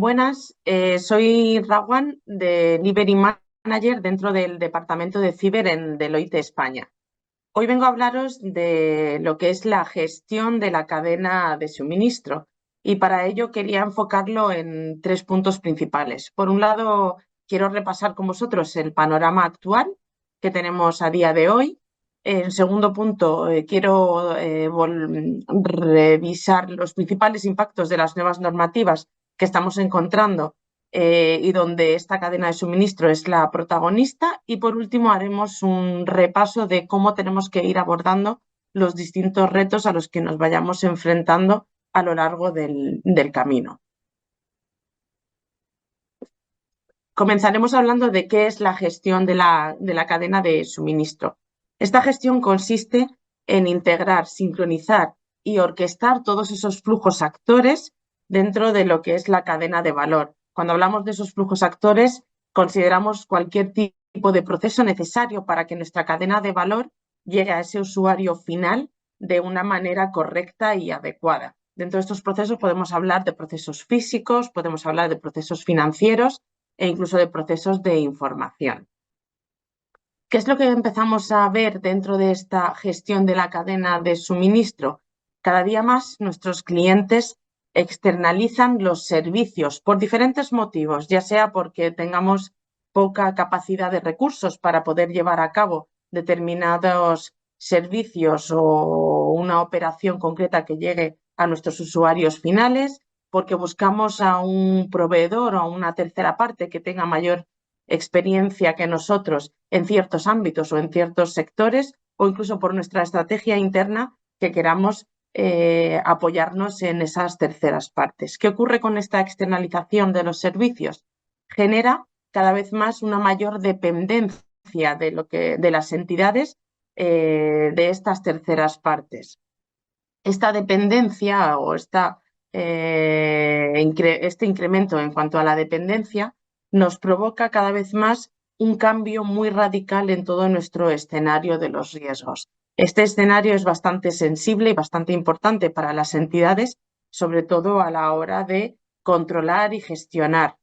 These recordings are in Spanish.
Buenas, soy Rawan de Delivery Manager dentro del departamento de Ciber en Deloitte España. Hoy vengo a hablaros de lo que es la gestión de la cadena de suministro y para ello quería enfocarlo en tres puntos principales. Por un lado, quiero repasar con vosotros el panorama actual que tenemos a día de hoy. En segundo punto, quiero revisar los principales impactos de las nuevas normativas que estamos encontrando y donde esta cadena de suministro es la protagonista. Y por último haremos un repaso de cómo tenemos que ir abordando los distintos retos a los que nos vayamos enfrentando a lo largo del camino. Comenzaremos hablando de qué es la gestión de la cadena de suministro. Esta gestión consiste en integrar, sincronizar y orquestar todos esos flujos actores dentro de lo que es la cadena de valor. Cuando hablamos de esos flujos actores, consideramos cualquier tipo de proceso necesario para que nuestra cadena de valor llegue a ese usuario final de una manera correcta y adecuada. Dentro de estos procesos podemos hablar de procesos físicos, podemos hablar de procesos financieros e incluso de procesos de información. ¿Qué es lo que empezamos a ver dentro de esta gestión de la cadena de suministro? Cada día más nuestros clientes externalizan los servicios por diferentes motivos, ya sea porque tengamos poca capacidad de recursos para poder llevar a cabo determinados servicios o una operación concreta que llegue a nuestros usuarios finales, porque buscamos a un proveedor o a una tercera parte que tenga mayor experiencia que nosotros en ciertos ámbitos o en ciertos sectores, o incluso por nuestra estrategia interna que queramos apoyarnos en esas terceras partes. ¿Qué ocurre con esta externalización de los servicios? Genera cada vez más una mayor dependencia de las entidades de estas terceras partes. Esta dependencia o este incremento en cuanto a la dependencia nos provoca cada vez más un cambio muy radical en todo nuestro escenario de los riesgos. Este escenario es bastante sensible y bastante importante para las entidades, sobre todo a la hora de controlar y gestionar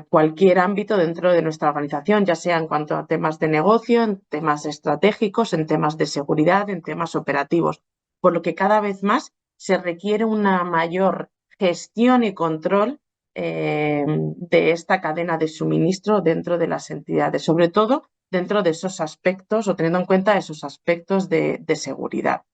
cualquier ámbito dentro de nuestra organización, ya sea en cuanto a temas de negocio, en temas estratégicos, en temas de seguridad, en temas operativos, por lo que cada vez más se requiere una mayor gestión y control de esta cadena de suministro dentro de las entidades, sobre todo dentro de esos aspectos o teniendo en cuenta esos aspectos de seguridad.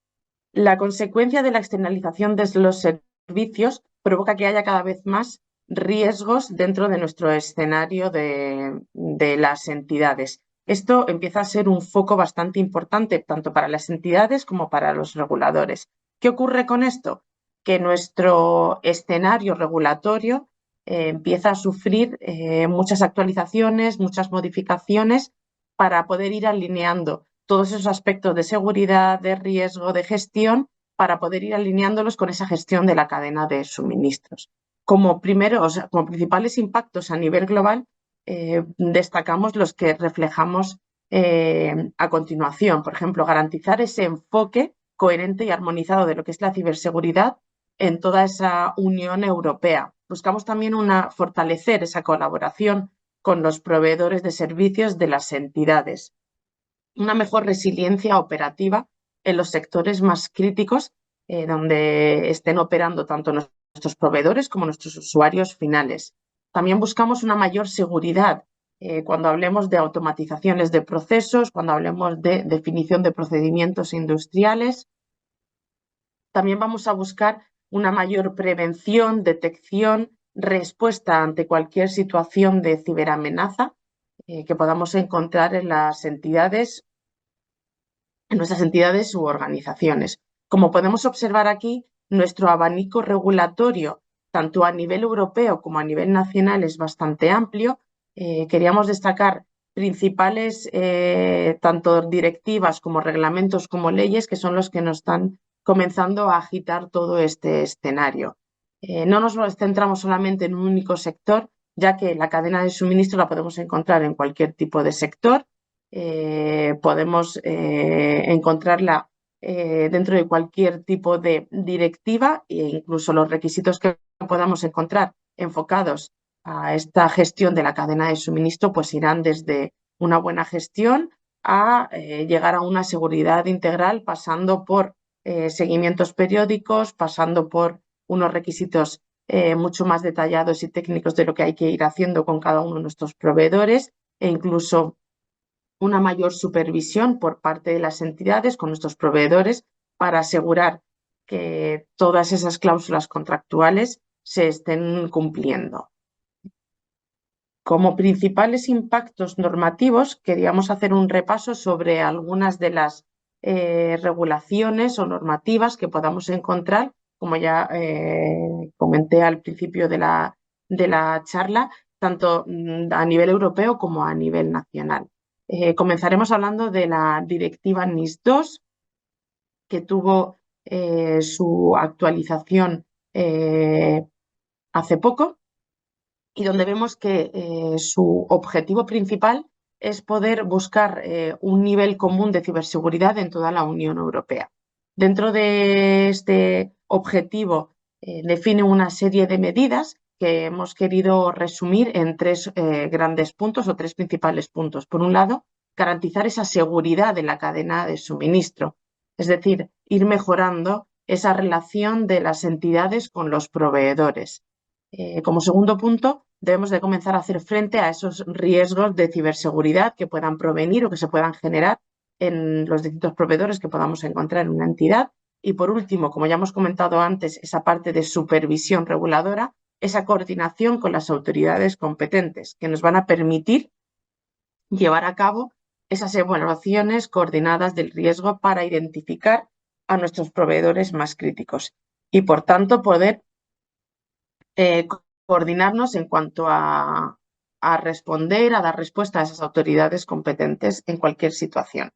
La consecuencia de la externalización de los servicios provoca que haya cada vez más riesgos dentro de nuestro escenario de las entidades. Esto empieza a ser un foco bastante importante tanto para las entidades como para los reguladores. ¿Qué ocurre con esto? Que nuestro escenario regulatorio empieza a sufrir muchas actualizaciones, muchas modificaciones para poder ir alineando todos esos aspectos de seguridad, de riesgo, de gestión, para poder ir alineándolos con esa gestión de la cadena de suministros. Como principales impactos a nivel global, destacamos los que reflejamos a continuación. Por ejemplo, garantizar ese enfoque coherente y armonizado de lo que es la ciberseguridad en toda esa Unión Europea. Buscamos también fortalecer esa colaboración con los proveedores de servicios de las entidades, una mejor resiliencia operativa en los sectores más críticos donde estén operando tanto nuestros proveedores como nuestros usuarios finales. También buscamos una mayor seguridad cuando hablemos de automatizaciones de procesos, cuando hablemos de definición de procedimientos industriales. También vamos a buscar una mayor prevención, detección, respuesta ante cualquier situación de ciberamenaza que podamos encontrar en nuestras entidades u organizaciones. Como podemos observar aquí, nuestro abanico regulatorio, tanto a nivel europeo como a nivel nacional, es bastante amplio. Queríamos destacar principales tanto directivas como reglamentos como leyes, que son los que nos están comenzando a agitar todo este escenario. No nos centramos solamente en un único sector, ya que la cadena de suministro la podemos encontrar en cualquier tipo de sector. Podemos encontrarla dentro de cualquier tipo de directiva e incluso los requisitos que podamos encontrar enfocados a esta gestión de la cadena de suministro, pues irán desde una buena gestión a llegar a una seguridad integral, pasando por seguimientos periódicos, pasando por unos requisitos mucho más detallados y técnicos de lo que hay que ir haciendo con cada uno de nuestros proveedores, e incluso una mayor supervisión por parte de las entidades con nuestros proveedores para asegurar que todas esas cláusulas contractuales se estén cumpliendo. Como principales impactos normativos, queríamos hacer un repaso sobre algunas de las regulaciones o normativas que podamos encontrar, como ya comenté al principio de la charla, tanto a nivel europeo como a nivel nacional. Comenzaremos hablando de la directiva NIS2, que tuvo su actualización hace poco, y donde vemos que su objetivo principal es poder buscar un nivel común de ciberseguridad en toda la Unión Europea. Dentro de este objetivo define una serie de medidas que hemos querido resumir en tres grandes puntos o tres principales puntos. Por un lado, garantizar esa seguridad de la cadena de suministro, es decir, ir mejorando esa relación de las entidades con los proveedores. Como segundo punto, debemos de comenzar a hacer frente a esos riesgos de ciberseguridad que puedan provenir o que se puedan generar en los distintos proveedores que podamos encontrar en una entidad. Y por último, como ya hemos comentado antes, esa parte de supervisión reguladora, esa coordinación con las autoridades competentes que nos van a permitir llevar a cabo esas evaluaciones coordinadas del riesgo para identificar a nuestros proveedores más críticos y, por tanto, poder coordinarnos en cuanto a responder, a dar respuesta a esas autoridades competentes en cualquier situación.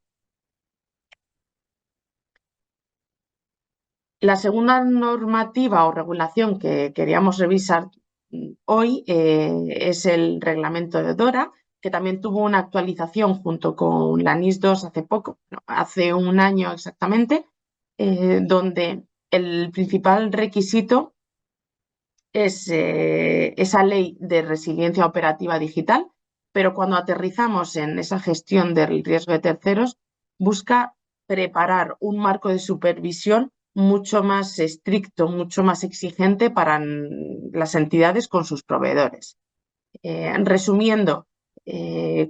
La segunda normativa o regulación que queríamos revisar hoy es el reglamento de DORA, que también tuvo una actualización junto con la NIS2 hace poco, hace un año exactamente, donde el principal requisito es esa ley de resiliencia operativa digital, pero cuando aterrizamos en esa gestión del riesgo de terceros, busca preparar un marco de supervisión mucho más estricto, mucho más exigente para las entidades con sus proveedores. Resumiendo,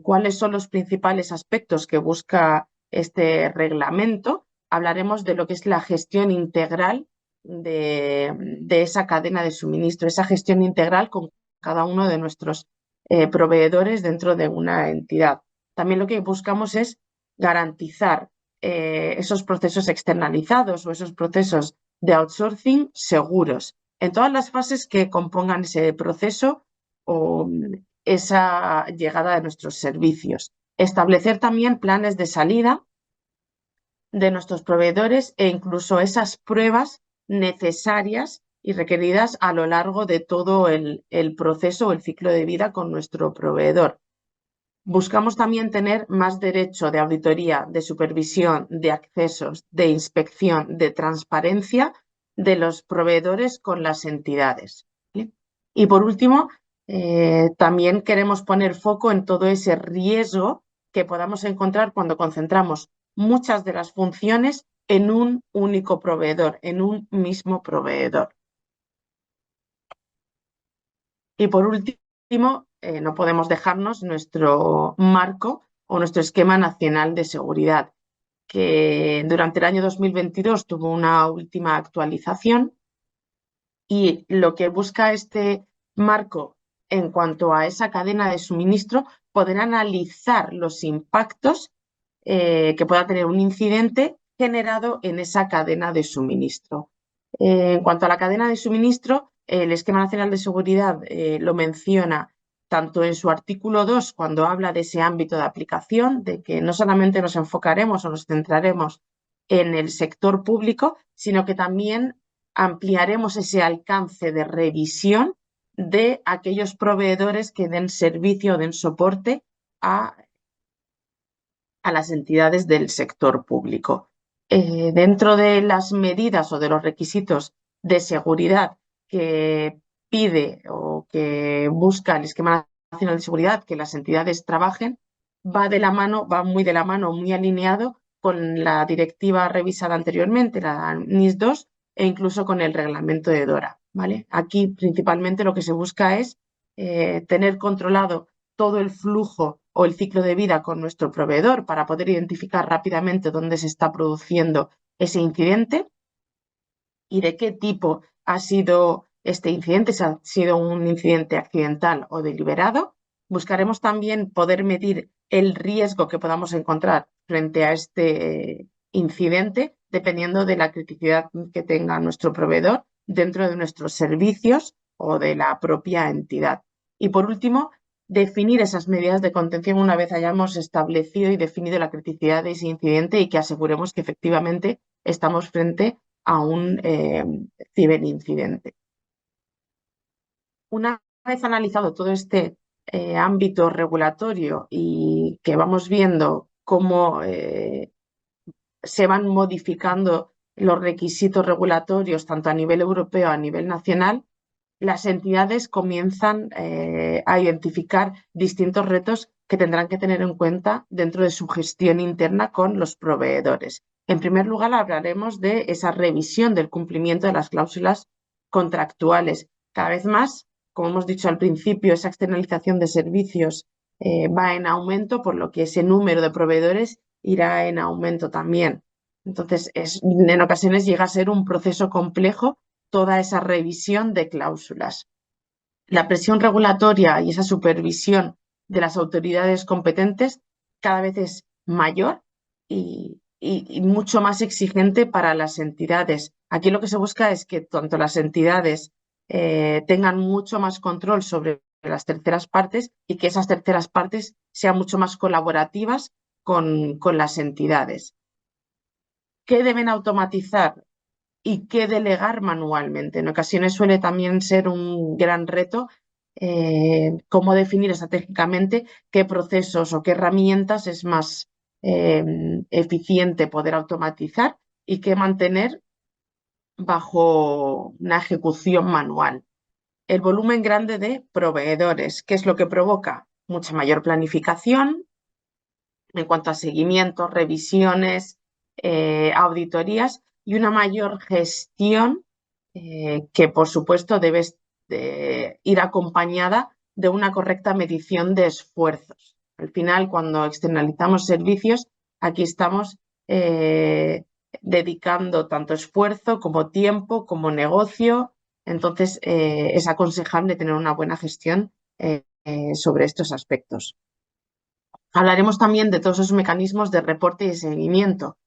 cuáles son los principales aspectos que busca este reglamento, hablaremos de lo que es la gestión integral de esa cadena de suministro, esa gestión integral con cada uno de nuestros proveedores dentro de una entidad. También lo que buscamos es garantizar esos procesos externalizados o esos procesos de outsourcing seguros en todas las fases que compongan ese proceso o esa llegada de nuestros servicios. Establecer también planes de salida de nuestros proveedores e incluso esas pruebas necesarias y requeridas a lo largo de todo el proceso o el ciclo de vida con nuestro proveedor. Buscamos también tener más derecho de auditoría, de supervisión, de accesos, de inspección, de transparencia de los proveedores con las entidades. ¿Vale? Y por último, también queremos poner foco en todo ese riesgo que podamos encontrar cuando concentramos muchas de las funciones en un único proveedor, en un mismo proveedor. Y por último, no podemos dejarnos nuestro marco o nuestro esquema nacional de seguridad, que durante el año 2022 tuvo una última actualización, y lo que busca este marco en cuanto a esa cadena de suministro, poder analizar los impactos que pueda tener un incidente generado en esa cadena de suministro. En cuanto a la cadena de suministro, el Esquema Nacional de Seguridad lo menciona tanto en su artículo 2, cuando habla de ese ámbito de aplicación, de que no solamente nos enfocaremos o nos centraremos en el sector público, sino que también ampliaremos ese alcance de revisión de aquellos proveedores que den servicio o den soporte a las entidades del sector público. Dentro de las medidas o de los requisitos de seguridad que pide o que busca el esquema nacional de seguridad que las entidades trabajen, va de la mano, va muy de la mano, muy alineado con la directiva revisada anteriormente, la NIS 2, e incluso con el reglamento de DORA, ¿vale? Aquí principalmente lo que se busca es tener controlado todo el flujo o el ciclo de vida con nuestro proveedor para poder identificar rápidamente dónde se está produciendo ese incidente y de qué tipo ha sido este incidente, si ha sido un incidente accidental o deliberado. Buscaremos también poder medir el riesgo que podamos encontrar frente a este incidente, dependiendo de la criticidad que tenga nuestro proveedor dentro de nuestros servicios o de la propia entidad. Y por último, definir esas medidas de contención una vez hayamos establecido y definido la criticidad de ese incidente y que aseguremos que efectivamente estamos frente a un ciberincidente. Una vez analizado todo este ámbito regulatorio y que vamos viendo cómo se van modificando los requisitos regulatorios tanto a nivel europeo como a nivel nacional, las entidades comienzan a identificar distintos retos que tendrán que tener en cuenta dentro de su gestión interna con los proveedores. En primer lugar, hablaremos de esa revisión del cumplimiento de las cláusulas contractuales. Cada vez más, como hemos dicho al principio, esa externalización de servicios va en aumento, por lo que ese número de proveedores irá en aumento también. Entonces, en ocasiones llega a ser un proceso complejo toda esa revisión de cláusulas. La presión regulatoria y esa supervisión de las autoridades competentes cada vez es mayor y mucho más exigente para las entidades. Aquí lo que se busca es que tanto las entidades tengan mucho más control sobre las terceras partes y que esas terceras partes sean mucho más colaborativas con las entidades. ¿Qué deben automatizar y qué delegar manualmente? En ocasiones suele también ser un gran reto cómo definir estratégicamente qué procesos o qué herramientas es más eficiente poder automatizar y qué mantener bajo una ejecución manual. El volumen grande de proveedores, ¿qué es lo que provoca? Mucha mayor planificación en cuanto a seguimientos, revisiones, auditorías y una mayor gestión que, por supuesto, debe ir acompañada de una correcta medición de esfuerzos. Al final, cuando externalizamos servicios, aquí estamos dedicando tanto esfuerzo como tiempo, como negocio. Entonces, es aconsejable tener una buena gestión sobre estos aspectos. Hablaremos también de todos esos mecanismos de reporte y de seguimiento.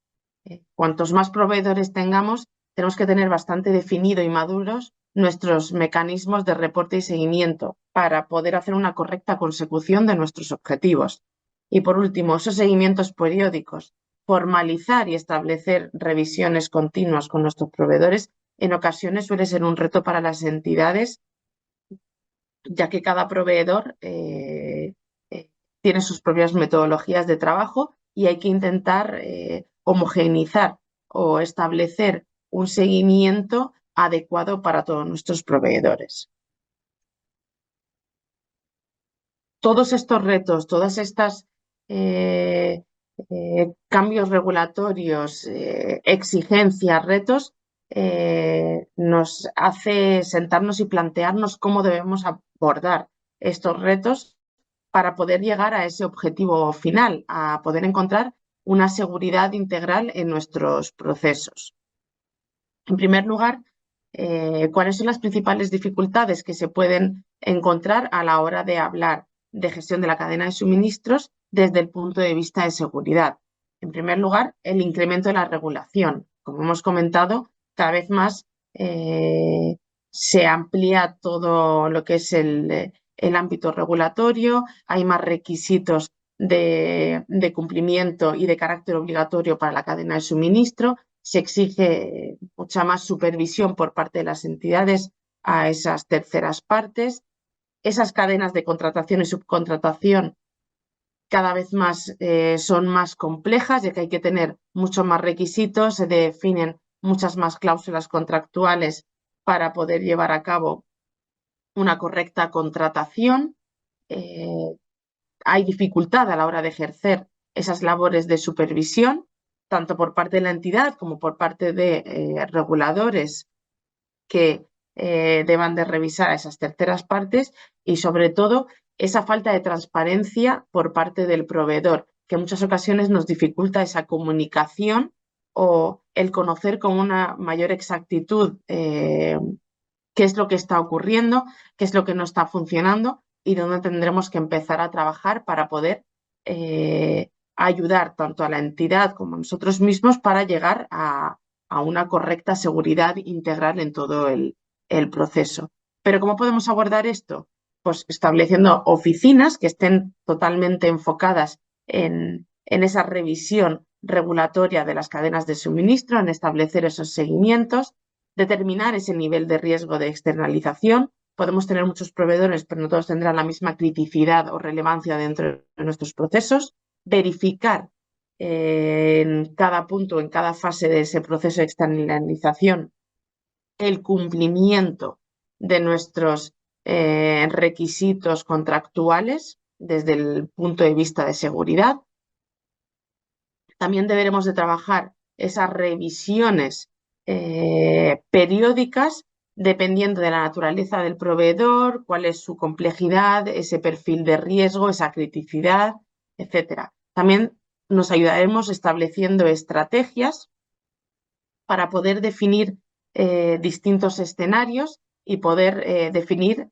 Cuantos más proveedores tengamos, tenemos que tener bastante definido y maduros nuestros mecanismos de reporte y seguimiento para poder hacer una correcta consecución de nuestros objetivos. Y por último, esos seguimientos periódicos, formalizar y establecer revisiones continuas con nuestros proveedores, en ocasiones suele ser un reto para las entidades, ya que cada proveedor tiene sus propias metodologías de trabajo y hay que intentar homogeneizar o establecer un seguimiento adecuado para todos nuestros proveedores. Todos estos retos, todas estas cambios regulatorios, exigencias, retos, nos hace sentarnos y plantearnos cómo debemos abordar estos retos para poder llegar a ese objetivo final, a poder encontrar una seguridad integral en nuestros procesos. En primer lugar, ¿cuáles son las principales dificultades que se pueden encontrar a la hora de hablar de gestión de la cadena de suministros desde el punto de vista de seguridad? En primer lugar, el incremento de la regulación. Como hemos comentado, cada vez más se amplía todo lo que es el ámbito regulatorio, hay más requisitos de cumplimiento y de carácter obligatorio para la cadena de suministro, se exige mucha más supervisión por parte de las entidades a esas terceras partes, esas cadenas de contratación y subcontratación cada vez más son más complejas, ya que hay que tener muchos más requisitos, se definen muchas más cláusulas contractuales para poder llevar a cabo una correcta contratación. Hay dificultad a la hora de ejercer esas labores de supervisión, tanto por parte de la entidad como por parte de reguladores que deban de revisar a esas terceras partes, y sobre todo esa falta de transparencia por parte del proveedor, que en muchas ocasiones nos dificulta esa comunicación o el conocer con una mayor exactitud qué es lo que está ocurriendo, qué es lo que no está funcionando y dónde tendremos que empezar a trabajar para poder ayudar tanto a la entidad como a nosotros mismos para llegar a una correcta seguridad integral en todo el proceso. Pero ¿cómo podemos abordar esto? Pues estableciendo oficinas que estén totalmente enfocadas en esa revisión regulatoria de las cadenas de suministro, en establecer esos seguimientos, determinar ese nivel de riesgo de externalización. Podemos tener muchos proveedores, pero no todos tendrán la misma criticidad o relevancia dentro de nuestros procesos. Verificar en cada punto, en cada fase de ese proceso de externalización, el cumplimiento de nuestros requisitos contractuales desde el punto de vista de seguridad. También deberemos de trabajar esas revisiones periódicas dependiendo de la naturaleza del proveedor, cuál es su complejidad, ese perfil de riesgo, esa criticidad, etcétera. También nos ayudaremos estableciendo estrategias para poder definir distintos escenarios y poder definir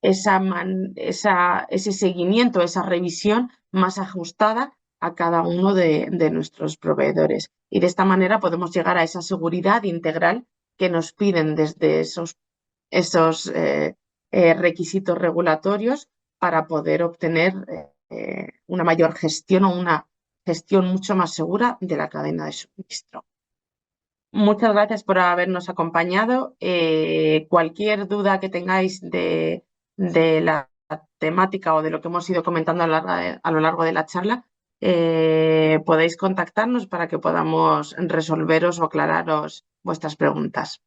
ese seguimiento, esa revisión más ajustada a cada uno de nuestros proveedores. Y de esta manera podemos llegar a esa seguridad integral que nos piden desde esos requisitos regulatorios para poder obtener una mayor gestión o una gestión mucho más segura de la cadena de suministro. Muchas gracias por habernos acompañado. Cualquier duda que tengáis de la temática o de lo que hemos ido comentando a lo largo de la charla, podéis contactarnos para que podamos resolveros o aclararos vuestras preguntas.